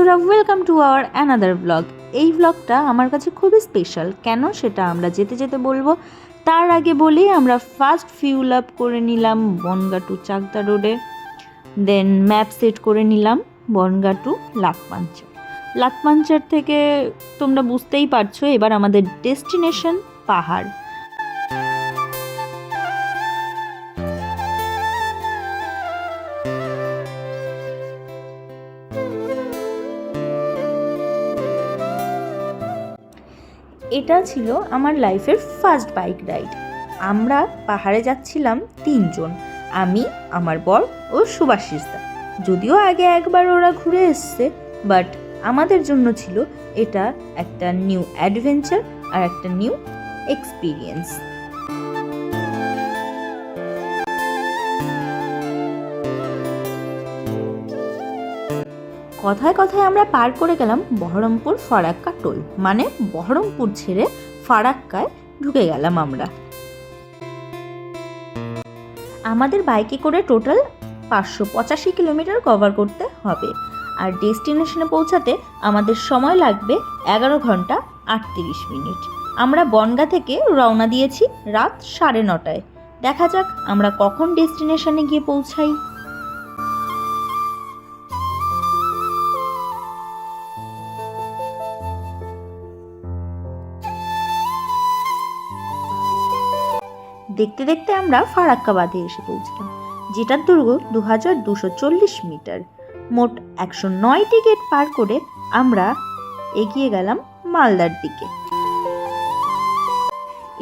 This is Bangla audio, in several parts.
বন্ধুরা, welcome to our another blog. এই ব্লগটা আমার কাছে খুবই স্পেশাল। কেন সেটা আমরা যেতে যেতে বলবো। তার আগে বলি, আমরা ফার্স্ট ফিউল আপ করে নিলাম বনগা টু চাকদা রোডে, দেন ম্যাপ সেট করে নিলাম বনগা টু লাকপাঞ্চার। লাকপাঞ্চার থেকে তোমরা বুঝতেই পারছো এবার আমাদের ডেস্টিনেশন পাহাড়। এটা ছিল আমার লাইফের ফার্স্ট বাইক রাইড। আমরা পাহাড়ে যাচ্ছিলাম তিনজন, আমি, আমার বর ও সুভাষিসদা। যদিও আগে একবার ওরা ঘুরে এসছে, বাট আমাদের জন্য ছিল এটা একটা নিউ অ্যাডভেঞ্চার আর একটা নিউ এক্সপিরিয়েন্স। কথায় কথায় আমরা পার করে গেলাম বহরমপুর ফারাক্কা টোল, মানে বহরমপুর ছেড়ে ফারাক্কায় ঢুকে গেলাম আমরা। আমাদের বাইকে করে টোটাল 585 কিলোমিটার কভার করতে হবে, আর ডেস্টিনেশনে পৌঁছাতে আমাদের সময় লাগবে 11 ঘন্টা 38 মিনিট। আমরা বনগা থেকে রওনা দিয়েছি রাত 9:30টায়। দেখা যাক আমরা কখন ডেস্টিনেশনে গিয়ে পৌঁছাই। দেখতে দেখতে আমরা ফারাক্কা বাঁধে এসে পৌঁছলাম, যেটার দৈর্ঘ্য 2240 মিটার। মোট 109টি গেট পার করে আমরা এগিয়ে গেলাম মালদার দিকে।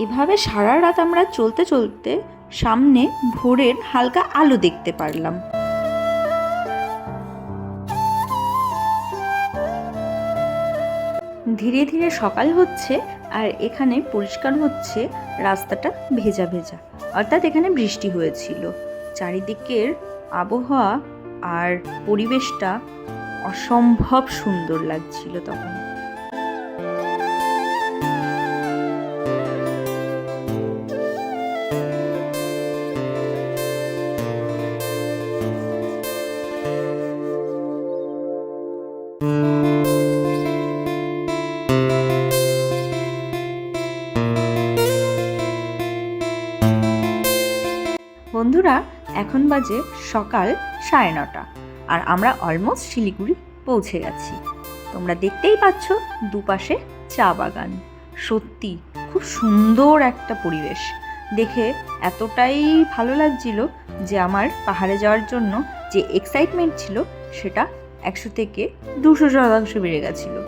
এভাবে সারা রাত আমরা চলতে চলতে সামনে ভোরের হালকা আলো দেখতে পারলাম। ধীরে ধীরে সকাল হচ্ছে আর এখানে পরিষ্কার হচ্ছে রাস্তাটা ভেজা ভেজা, অর্থাৎ এখানে বৃষ্টি হয়েছিল। চারিদিকের আবহাওয়া আর পরিবেশটা অসম্ভব সুন্দর লাগছিল তখন। বন্ধুরা, এখন বাজে সকাল 9:30 আর আমরা অলমোস্ট শিলিগুড়ি পৌঁছে গেছি। তোমরা দেখতেই পাচ্ছ দুপাশে চা বাগান। সত্যি খুব সুন্দর একটা পরিবেশ, দেখে এতটাই ভালো লাগছিল যে আমার পাহাড়ে যাওয়ার জন্য যে এক্সাইটমেন্ট ছিল সেটা 100 থেকে 200% বেড়ে গেছিলো।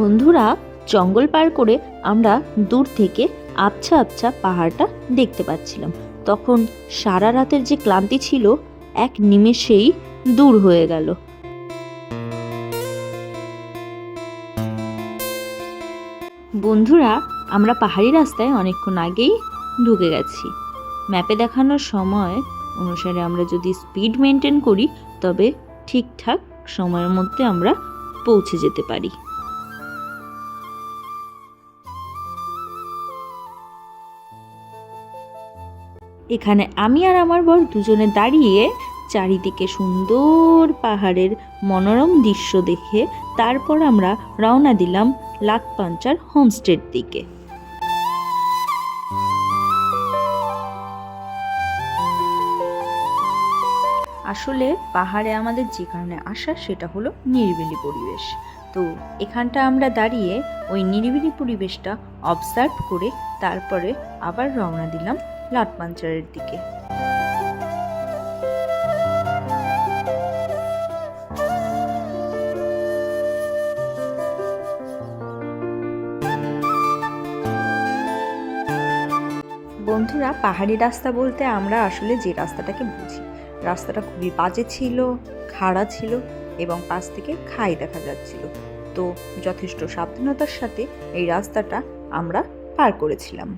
বন্ধুরা, জঙ্গল পার করে আমরা দূর থেকে আবছা আবছা পাহাড়টা দেখতে পাচ্ছিলাম। তখন সারা রাতের যে ক্লান্তি ছিল এক নিমেষেই দূর হয়ে গেল। বন্ধুরা, আমরা পাহাড়ি রাস্তায় অনেকক্ষণ আগেই ঢুকে গেছি। ম্যাপে দেখানোর সময় অনুসারে আমরা যদি স্পিড মেনটেন করি তবে ঠিকঠাক সময়ের মধ্যে আমরা পৌঁছে যেতে পারি। এখানে আমি আর আমার বর দুজনে দাঁড়িয়ে চারিদিকে সুন্দর পাহাড়ের মনোরম দৃশ্য দেখে তারপর আমরা রওনা দিলাম লাকপাঞ্চার হোমস্টের দিকে। আসলে পাহাড়ে আমাদের যে কারণে আসা সেটা হলো নিরিবিলি পরিবেশ। তো এখানটা আমরা দাঁড়িয়ে ওই নিরিবিলি পরিবেশটা অবজার্ভ করে তারপরে আবার রওনা দিলাম লাকপাঞ্চারের দিকে। বন্ধুরা, পাহাড়ি রাস্তা বলতে আমরা আসলে যে রাস্তাটাকে বুঝি, রাস্তাটা খুবই বাজে ছিল, খাড়া ছিল এবং পাশ থেকে খাই দেখা যাচ্ছিল। তো যথেষ্ট সাবধানতার সাথে এই রাস্তাটা আমরা পার করেছিলাম।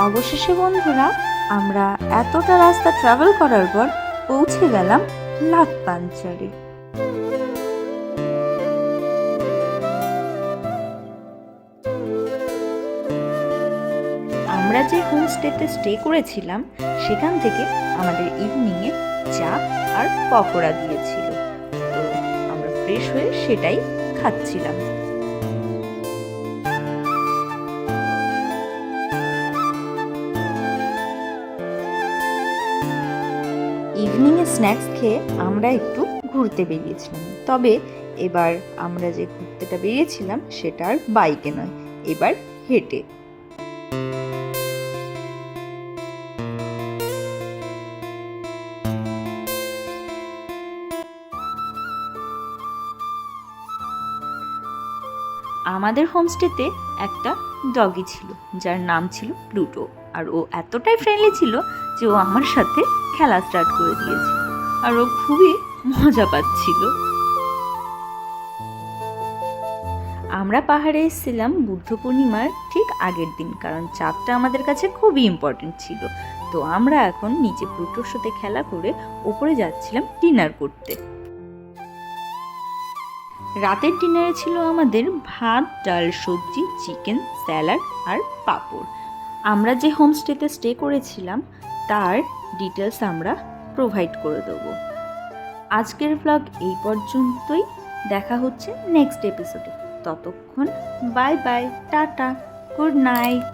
অবশেষে বন্ধুরা, আমরা এতটা রাস্তা ট্রাভেল করার পর পৌঁছে গেলাম লাকপাঞ্চারে। আমরা যে হোমস্টেতে স্টে করেছিলাম সেখান থেকে আমাদের ইভিনিংয়ে চা আর পকোড়া দিয়েছিল, তো আমরা ফ্রেশ হয়ে সেটাই খাচ্ছিলাম। ইভিনিংয়ে স্ন্যাক্স খেয়ে আমরা একটু ঘুরতে বেরিয়েছিলাম, তবে এবার আমরা যে ঘুরতেটা বেরিয়েছিলাম সেটা আর বাইকে নয়, এবার হেঁটে। আমাদের হোমস্টেতে একটা ডগি ছিল যার নাম ছিল প্লুটো, আর ও এতটাই ফ্রেন্ডলি ছিল যে ও আমার সাথে খেলা স্টার্ট করে দিয়েছিল, আর ও খুবই মজা পাচ্ছিল। আমরা পাহাড়ে এসেছিলাম বুদ্ধ পূর্ণিমার ঠিক আগের দিন, কারণ চাঁদটা আমাদের কাছে খুবই ইম্পর্টেন্ট ছিল। তো আমরা এখন নিচে প্লুটোর সাথে খেলা করে ওপরে যাচ্ছিলাম ডিনার করতে। রাতের ডিনারে ছিল আমাদের ভাত, ডাল, সবজি, চিকেন, স্যালাড আর পাঁপড়। আমরা যে হোমস্টেতে স্টে করেছিলাম তার ডিটেলস আমরা প্রোভাইড করে দেবো। আজকের ব্লগ এই পর্যন্তই, দেখা হচ্ছে নেক্সট এপিসোডে। ততক্ষণ bye bye, tata, good night.